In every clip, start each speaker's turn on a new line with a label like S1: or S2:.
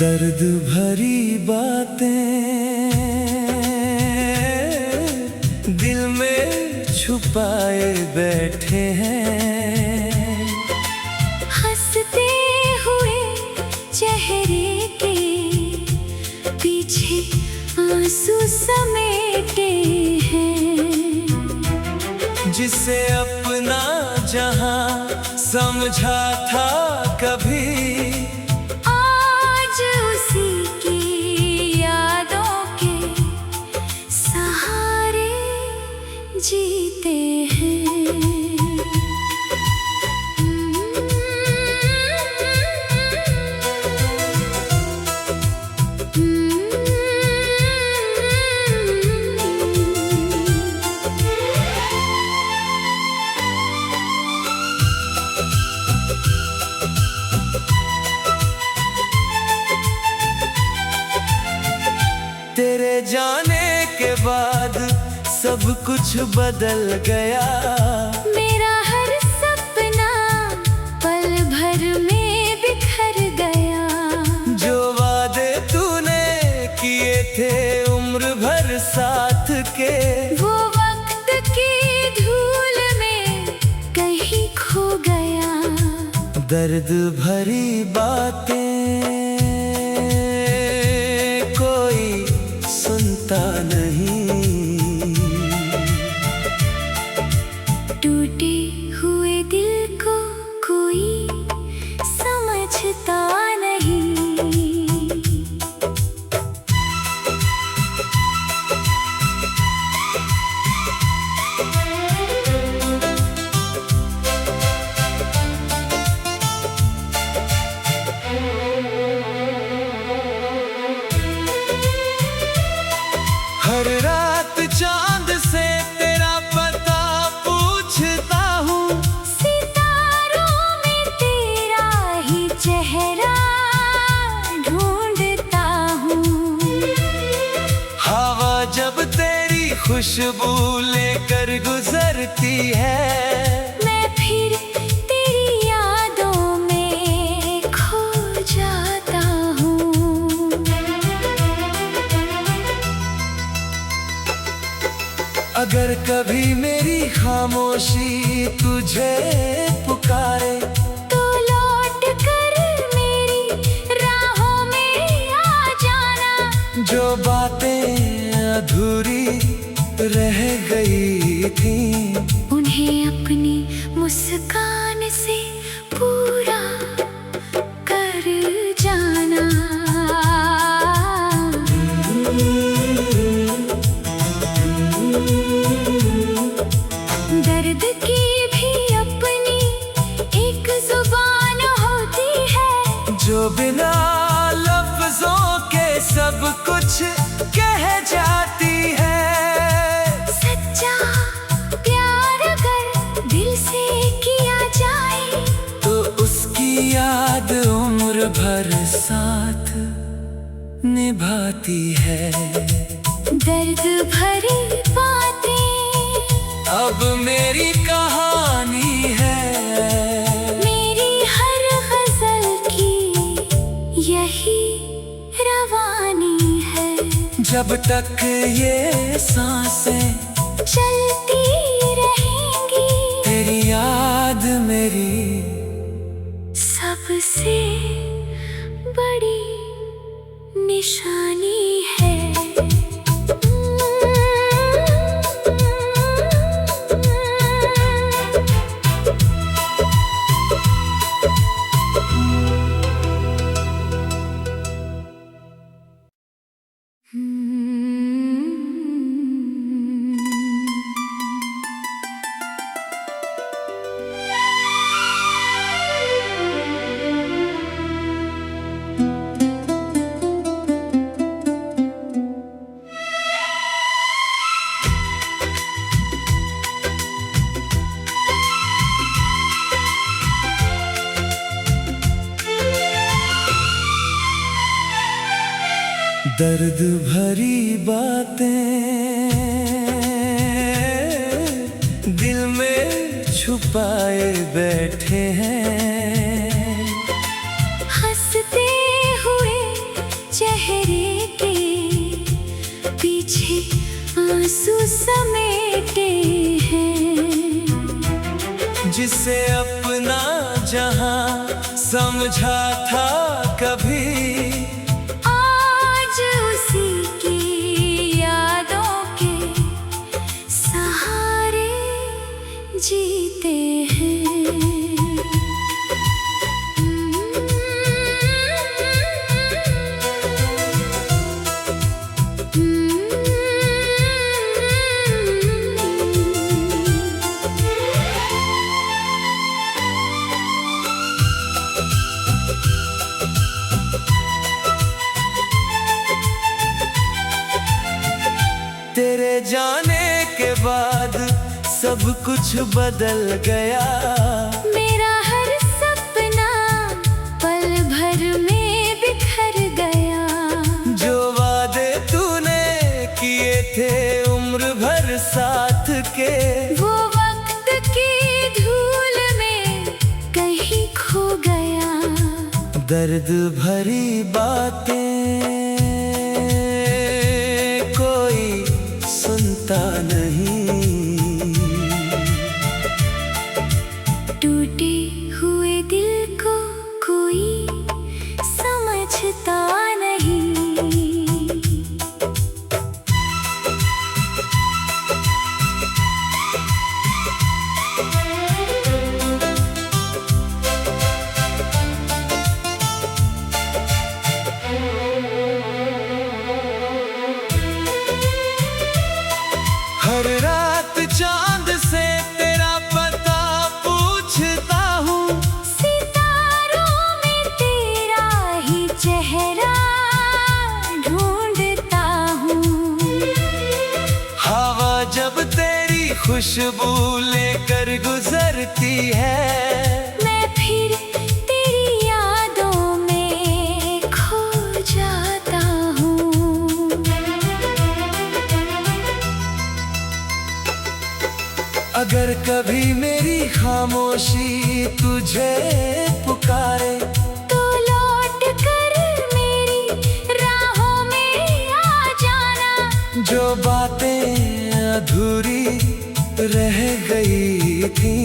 S1: दर्द भरी बातें दिल में छुपाए बैठे हैं।
S2: हंसते हुए चेहरे के पीछे आंसू समेटे हैं।
S1: जिसे अपना जहां समझा था कभी,
S2: उसी की यादों के सहारे जीते हैं।
S1: तेरे जाने के बाद सब कुछ बदल गया।
S2: मेरा हर सपना पल भर में बिखर गया।
S1: जो वादे तूने किए थे उम्र भर साथ के,
S2: वो वक्त की धूल में कहीं खो गया।
S1: दर्द भरी बातें सुनता नहीं।
S2: टूटे हुए दिल को कोई समझता नहीं।
S1: हर रात चांद से तेरा पता पूछता हूँ।
S2: सितारों में तेरा ही चेहरा ढूंढता हूँ।
S1: हवा जब तेरी खुशबू लेकर गुजरती है,
S2: मैं फिर तेरी यादों में खो जाता हूँ।
S1: अगर कभी मेरी खामोशी तुझे पुकारे,
S2: तो लौट कर मेरी राहों में आ जाना।
S1: जो बातें अधूरी रह गई थी,
S2: उन्हें अपनी मुस्कान से पूरा कर जाना। दर्द की भी अपनी एक जुबान होती है,
S1: जो बिना लफ्जों के सब कुछ कह जाती है।
S2: सच्चा प्यार अगर दिल से किया जाए,
S1: तो उसकी याद उम्र भर साथ निभाती है।
S2: दर्द भरी बातें
S1: अब मेरी कहानी है।
S2: मेरी हर गजल की यही रवानी है।
S1: जब तक ये सांसें
S2: चलती रहेंगी,
S1: तेरी याद मेरी
S2: सबसे बड़ी निशानी है।
S1: दर्द भरी बातें दिल में छुपाए बैठे हैं।
S2: हंसते हुए चेहरे के पीछे आंसू समेटे हैं।
S1: जिसे अपना जहां समझा था कभी,
S2: आज उसी की यादों के सहारे जीते हैं।
S1: तेरे जाने के बाद सब कुछ बदल गया।
S2: मेरा हर सपना पल भर में बिखर गया।
S1: जो वादे तूने किए थे उम्र भर साथ के,
S2: वो वक्त की धूल में कहीं खो गया।
S1: दर्द भरी बातें कोई सुनता नहीं।
S2: टूटे हुए दिल को कोई समझता नहीं।
S1: हर रात चांद से तेरा पता पूछता हूँ।
S2: सितारों में तेरा ही चेहरा ढूंढता हूँ।
S1: हवा जब तेरी खुशबू लेकर गुजरती है,
S2: मैं फिर तेरी यादों में खो जाता हूँ।
S1: अगर कभी मेरी खामोशी तुझे पुकारे,
S2: तो लौट कर मेरी राहों में आ जाना।
S1: जो बातें अधूरी रह गई थी,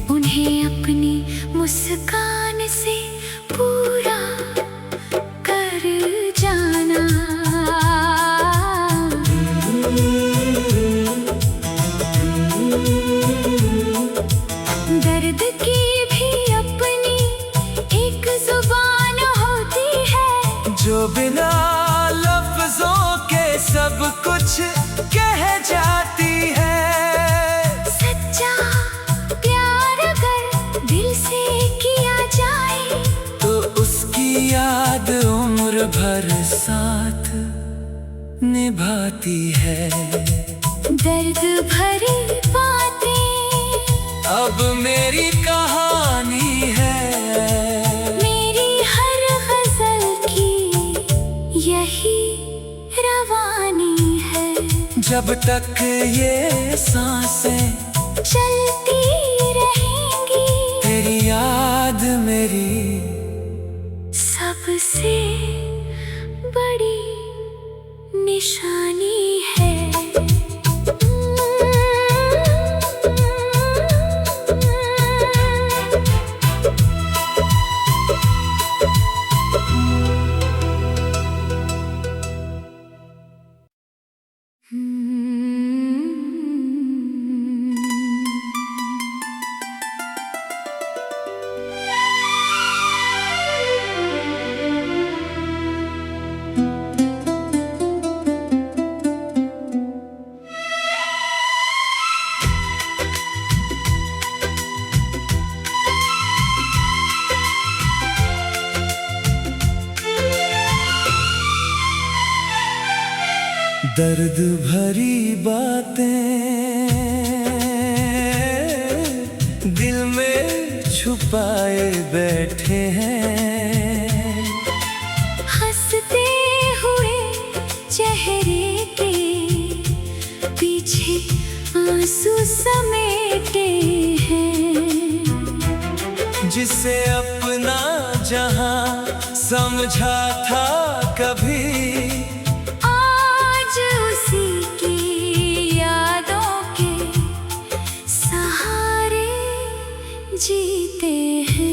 S2: उन्हें अपनी मुस्कान से पूरा कर जाना। दर्द की भी अपनी एक जुबान होती है।
S1: जो बिना लफ्जों के सब कुछ कह जाती है।
S2: सच्चा प्यार अगर दिल से किया जाए,
S1: तो उसकी याद उम्र भर साथ निभाती है।
S2: दर्द भरी बातें
S1: अब मेरी कहानी है।
S2: मेरी हर गजल की यही रवानी है।
S1: जब तक ये सांसें
S2: चलती रहेंगी,
S1: तेरी याद मेरी
S2: सबसे बड़ी निशानी है।
S1: दर्द भरी बातें दिल में छुपाए बैठे हैं।
S2: हंसते हुए आंसू समेटे हैं,
S1: जिसे अपना जहां समझा था कभी,
S2: आज उसी की यादों के सहारे जीते हैं।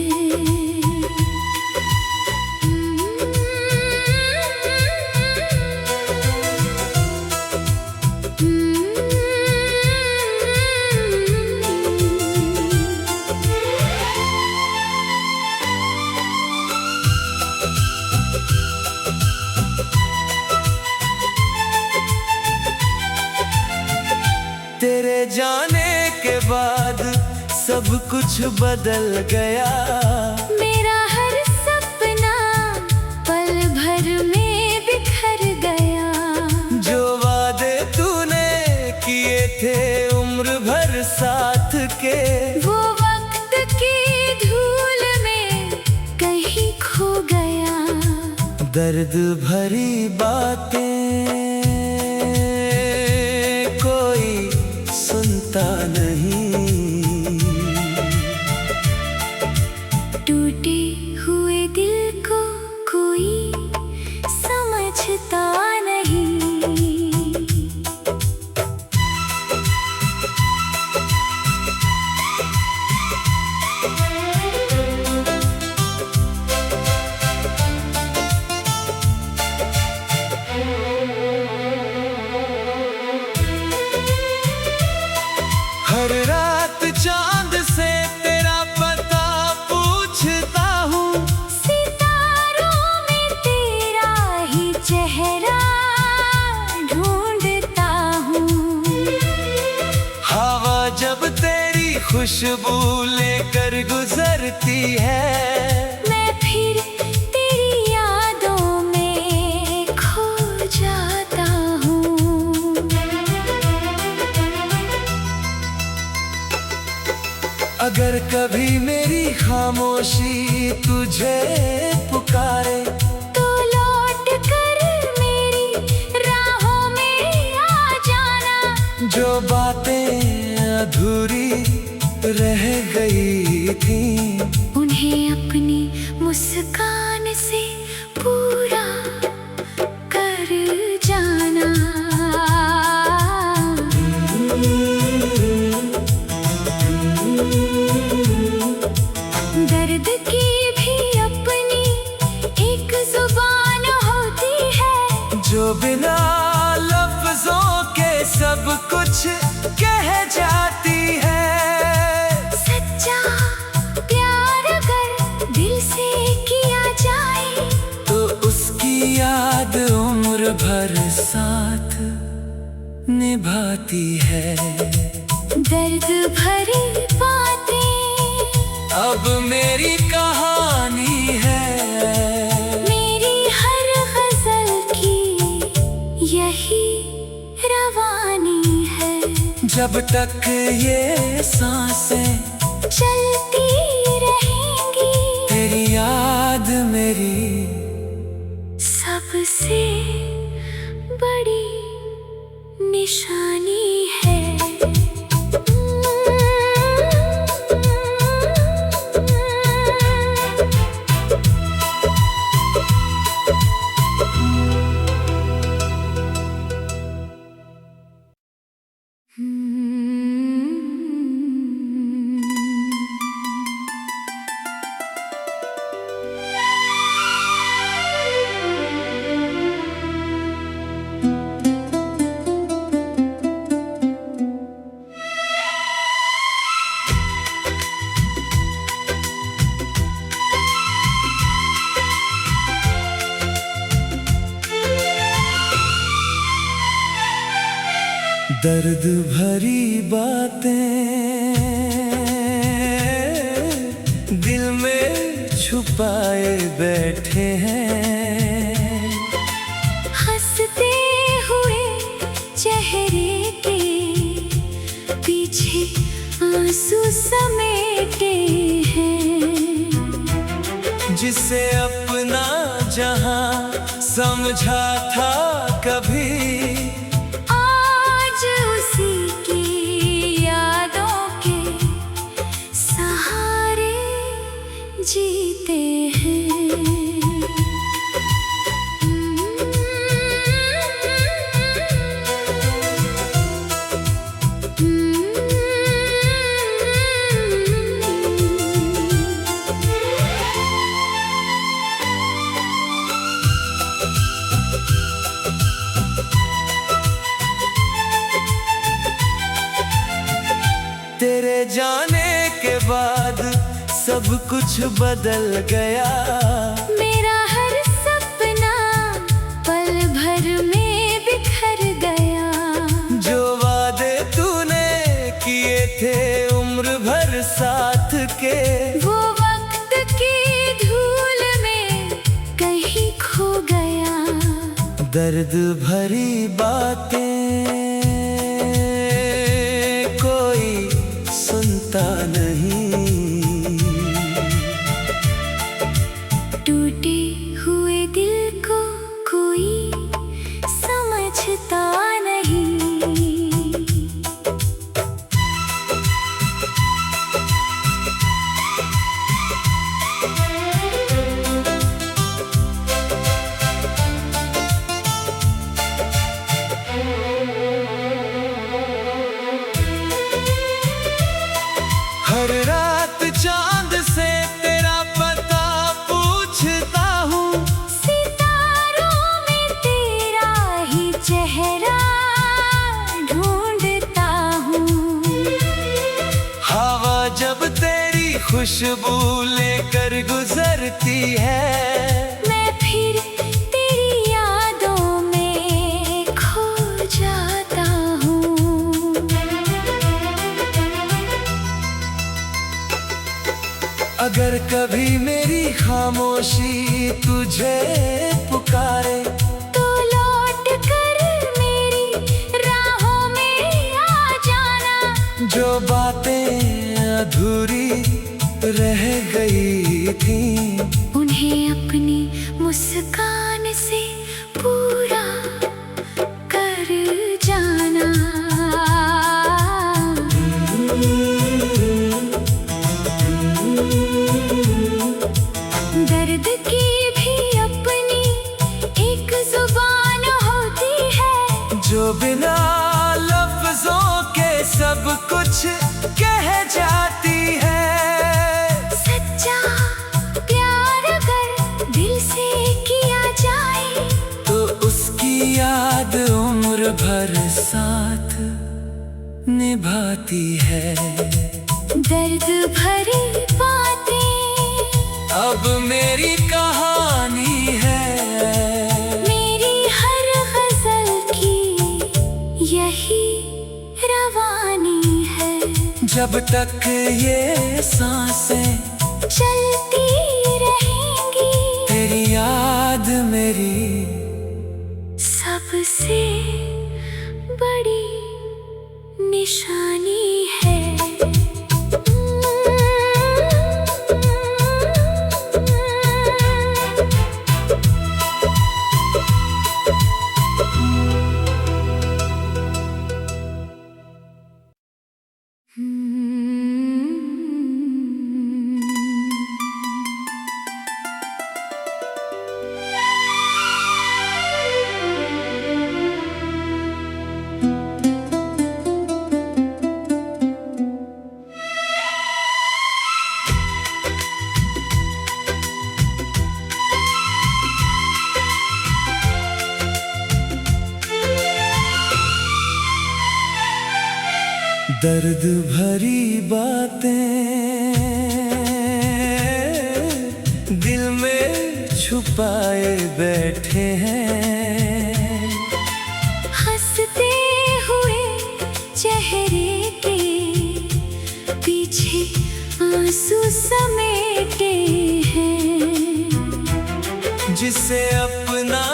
S1: तेरे जाने के बाद सब कुछ बदल गया।
S2: मेरा हर सपना पल भर में बिखर गया।
S1: जो वादे तूने किए थे उम्र भर साथ के,
S2: वो वक्त की धूल में कहीं खो गया।
S1: दर्द भरी बातें कोई सुनता नहीं,
S2: टूटे हुए दिल को कोई समझता नहीं।
S1: हर रात चांद से तेरा पता पूछता हूँ,
S2: सितारों में तेरा ही चेहरा ढूंढता हूँ।
S1: हवा जब तेरी खुशबू लेकर गुजरती है,
S2: मैं फिर तेरी यादों में खो जाता हूँ।
S1: अगर कभी मेरी खामोशी तुझे पुकारे,
S2: तो लौट कर मेरी राहों में आ जाना।
S1: जो बातें अधूरी रह गई थी,
S2: उन्हें अपनी मुस्कान से पूरा कर जाना। दर्द की भी अपनी एक जुबान होती है,
S1: जो बिना लफ्जों के सब कुछ कह जाती है।
S2: सच्चा प्यार अगर दिल से किया जाए,
S1: तो उसकी याद उम्र भर साथ निभाती है।
S2: दर्द भरी बातें
S1: अब मेरी कहानी है,
S2: मेरी हर गजल की यही रवानी है।
S1: जब तक ये सांसें
S2: चलती रहेंगी,
S1: तेरी याद मेरी
S2: सबसे बड़ी निशानी है।
S1: दर्द भरी बातें दिल में छुपाए बैठे हैं।
S2: हंसते हुए चेहरे के पीछे आंसू समेटे हैं,
S1: जिसे अपना जहां समझा था कभी,
S2: आज उसी की
S1: बाद सब कुछ बदल गया।
S2: मेरा हर सपना पल भर में बिखर गया।
S1: जो वादे तूने किए थे उम्र भर साथ के,
S2: वो वक्त की धूल में कहीं खो गया।
S1: दर्द भरी बातें कोई सुनता नहीं।
S2: टूटे हुए दिल को कोई समझता नहीं।
S1: हर रात चांद से तेरा पता पूछता हूँ।
S2: सितारों में तेरा ही चेहरा ढूंढता हूँ।
S1: हवा जब तेरी खुशबू लेकर गुजरती है,
S2: मैं फिर तेरी यादों में खो जाता हूँ।
S1: अगर कभी मेरी खामोशी तुझे पुकारे,
S2: तो लौट कर मेरी राहों में आ जाना।
S1: जो बातें अधूरी रह गई थी,
S2: उन्हें अपनी मुस्कान से पूरा कर जाना। दर्द की भी अपनी एक जुबान होती है,
S1: जो बिना लफ्जों के सब कुछ कह जाती है।
S2: सच्चा प्यार अगर दिल से किया जाए,
S1: तो उसकी याद उम्र भर साथ निभाती है।
S2: दर्द भरी बातें
S1: अब मेरी कहानी है,
S2: मेरी हर गजल की यही रवानी है।
S1: जब तक ये सांसें
S2: चलती रहेंगी,
S1: तेरी याद मेरी
S2: सबसे बड़ी निशानी है।
S1: दर्द भरी बातें दिल में छुपाए बैठे हैं।
S2: हंसते हुए चेहरे के पीछे आंसू समेटे हैं।
S1: जिसे अपना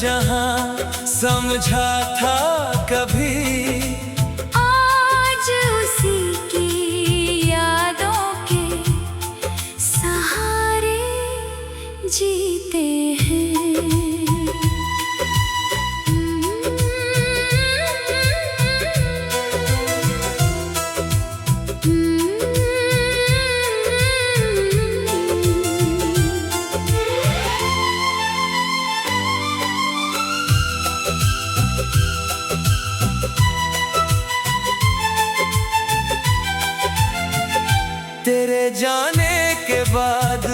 S1: जहां समझा था कभी,
S2: आज उसी की यादों के सहारे जीते हैं।
S1: तेरे जाने के बाद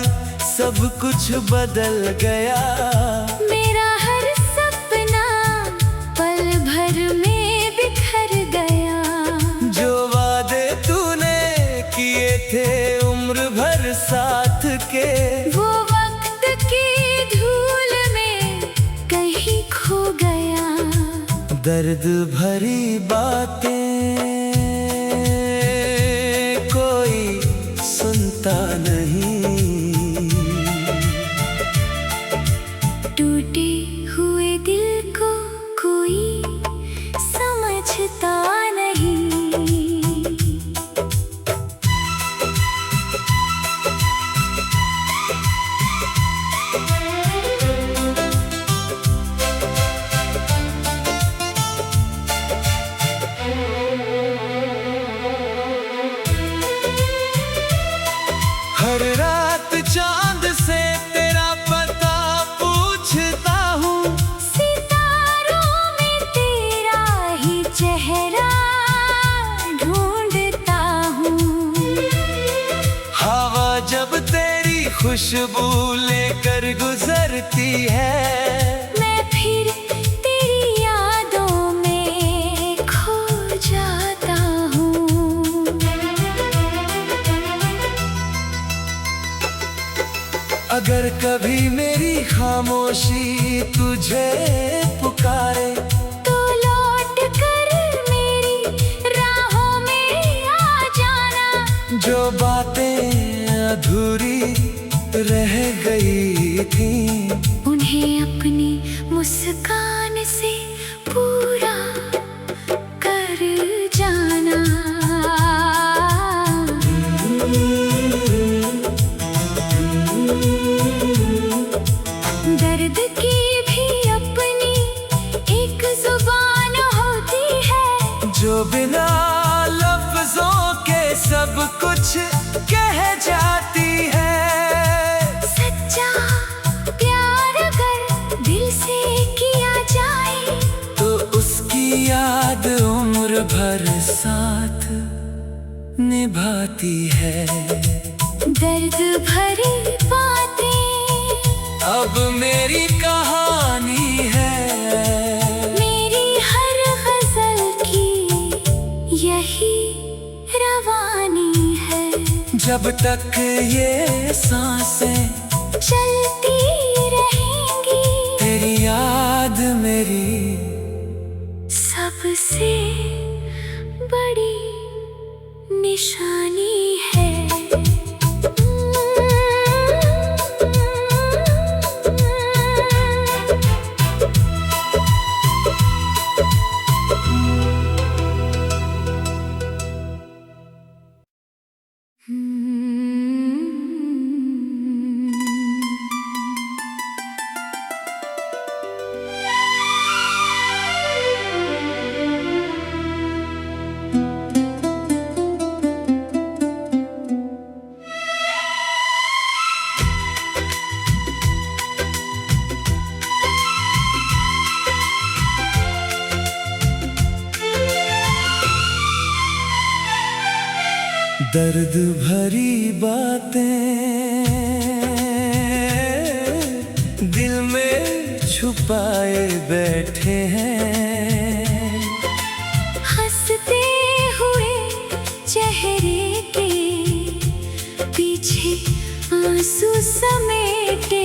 S1: सब कुछ बदल गया।
S2: मेरा हर सपना पल भर में बिखर गया।
S1: जो वादे तूने किए थे दर्द भरी बातें कोई सुनता नहीं,
S2: टूटे हुए दिल को कोई समझता नहीं।
S1: हर रात चांद से तेरा पता पूछता हूँ,
S2: सितारों में तेरा ही चेहरा ढूंढता हूँ।
S1: हवा जब तेरी खुशबू लेकर गुजरती है,
S2: मैं फिर तेरी यादों में खो जाता हूँ।
S1: अगर कभी मेरी खामोशी तुझे पुकारे,
S2: तो लौट कर मेरी राहों में आ जाना।
S1: जो बातें अधूरी रह गई थी,
S2: उन्हें अपनी मुस्कान से पूरा कर जाना। दर्द की भी अपनी एक जुबान होती है,
S1: जो बिना लफ्जों के सब कुछ कह जाती है।
S2: सच्चा प्यार अगर दिल से किया जाए,
S1: तो उसकी याद उम्र भर साथ निभाती है।
S2: दर्द भरी बातें
S1: अब मेरी कहानी है,
S2: मेरी हर गजल की यही रवानी है।
S1: जब तक ये सांसें
S2: चलती रहेंगी,
S1: तेरी याद मेरी
S2: सबसे बड़ी निशानी है।
S1: दर्द भरी बातें दिल में छुपाए बैठे हैं,
S2: हंसते हुए चेहरे के पीछे आंसू समेटे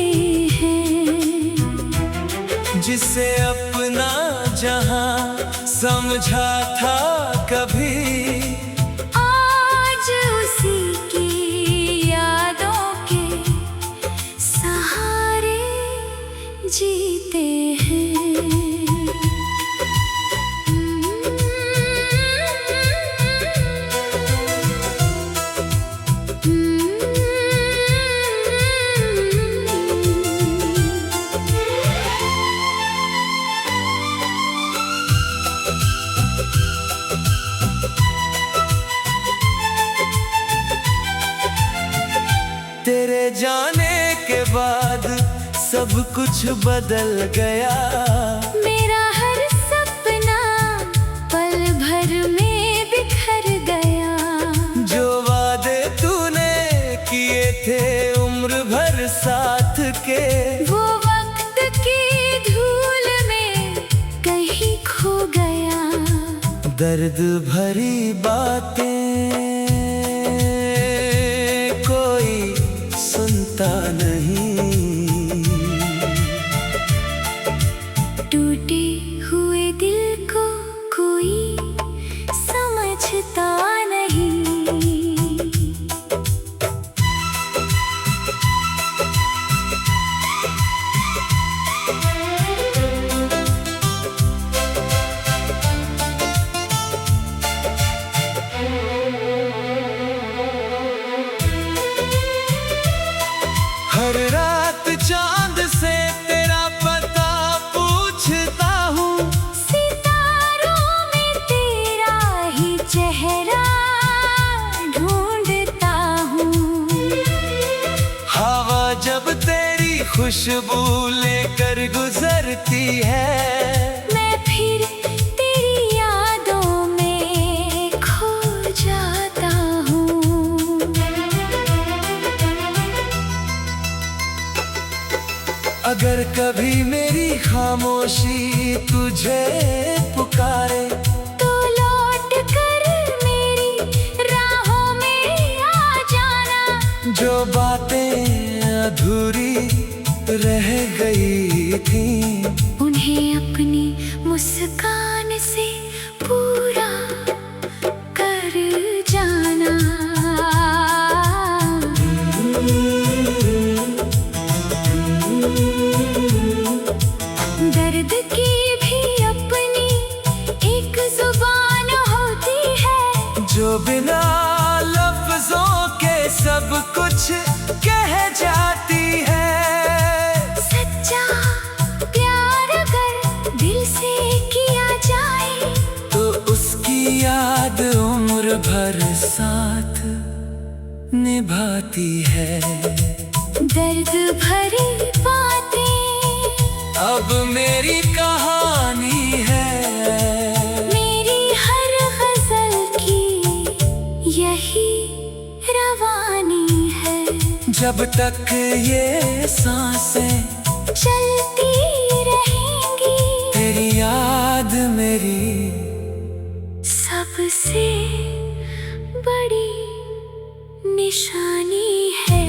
S2: हैं।
S1: जिसे अपना जहां समझा था कभी,
S2: आज उसी की यादों के सहारे जीते हैं।
S1: तेरे जाने के बाद सब कुछ बदल गया।
S2: मेरा हर सपना पल भर में बिखर गया।
S1: जो वादे तूने किए थे उम्र भर साथ के,
S2: वो वक्त की धूल में कहीं खो गया।
S1: दर्द भरी बातें कोई सुनता नहीं,
S2: टूटे हुए दिल को
S1: खुशबू लेकर गुजरती है।
S2: मैं फिर तेरी यादों में खो जाता हूँ।
S1: अगर कभी मेरी खामोशी तुझे पुकारे
S2: तो लौट कर मेरी राहों में आ जाना।
S1: जो बातें अधूरी रह गई थी
S2: उन्हें अपनी मुस्कान से पूरा कर जाना। दर्द की भी अपनी एक जुबान होती है
S1: जो बिना लफ्जों के सब कुछ कह जाती है।
S2: सच्चा प्यार अगर दिल से किया जाए
S1: तो उसकी याद उम्र भर साथ निभाती है।
S2: दर्द भरी बातें
S1: अब मेरी कहानी है,
S2: मेरी हर गजल की यही रवानी है।
S1: जब तक ये सांसें
S2: चलती रहेंगी
S1: तेरी याद मेरी
S2: सबसे बड़ी निशानी है।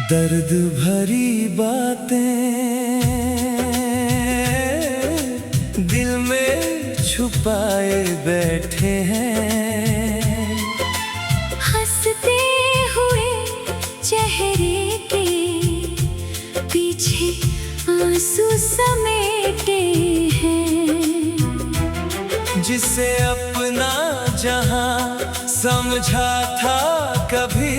S1: दर्द भरी बातें दिल में छुपाए बैठे हैं।
S2: हंसते हुए चेहरे के पीछे आंसू समेटे हैं।
S1: जिसे अपना जहां समझा था कभी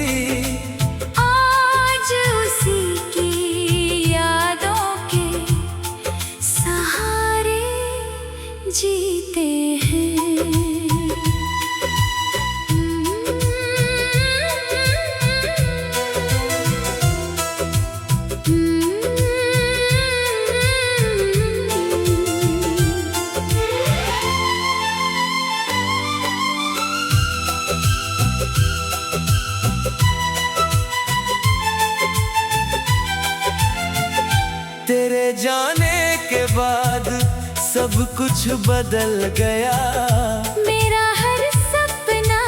S2: आज उसी की यादों के सहारे जीते हैं।
S1: तेरे जाने के बाद सब कुछ बदल गया।
S2: मेरा हर सपना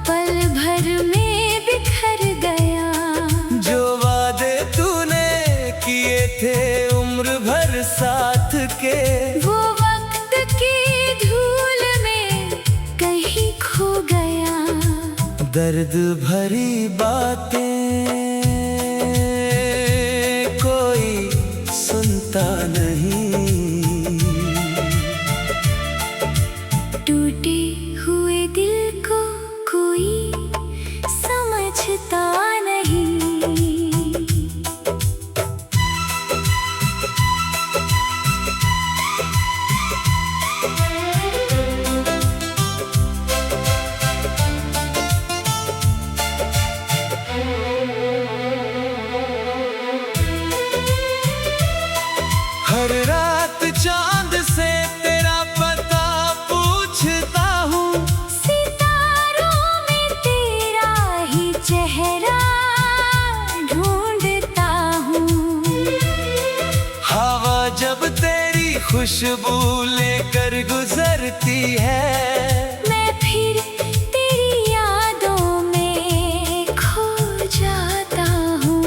S2: पल भर में बिखर गया।
S1: जो वादे तूने किए थे उम्र भर साथ के
S2: वो वक्त की धूल में कहीं खो गया।
S1: दर्द भरी बातें कोई सुनता नहीं।
S2: टूटे हुए दिल को कोई समझता नहीं।
S1: हर रात चांद से तेरा पता पूछता हूँ।
S2: सितारों में तेरा ही चेहरा ढूंढता हूँ।
S1: हवा जब तेरी खुशबू लेकर गुजरती है
S2: मैं फिर तेरी यादों में खो जाता हूँ।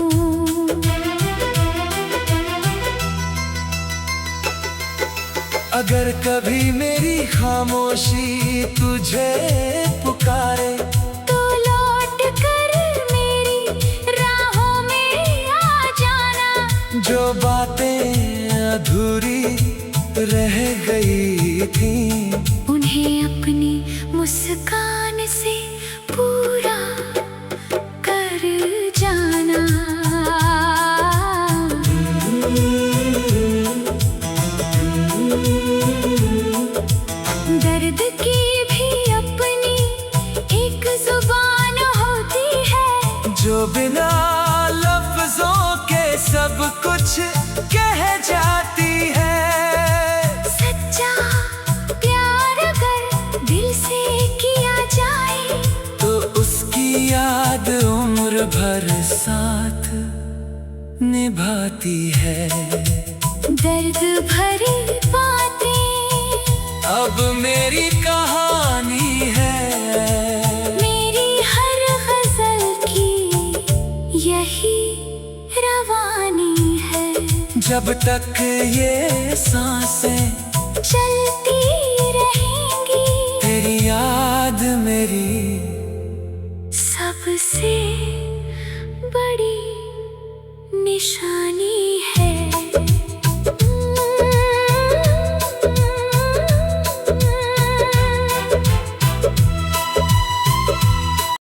S1: अगर कभी मेरी खामोशी तुझे पुकारे
S2: तो लौट कर मेरी राहों में आ जाना।
S1: जो बातें अधूरी रह गई थी
S2: उन्हें अपनी मुस्कान से पूरा कर जाना। दर्द की भी अपनी एक जुबान होती है
S1: जो बिना लफ्जों के सब कुछ कह जाती है।
S2: सच्चा प्यार अगर दिल से किया जाए
S1: तो उसकी याद उम्र भर साथ निभाती है।
S2: दर्द भरी बातें
S1: अब मेरी कहानी है,
S2: मेरी हर गजल की यही रवानी है।
S1: जब तक ये सांसें
S2: चलती रहेंगी
S1: तेरी याद मेरी
S2: सबसे बड़ी निशानी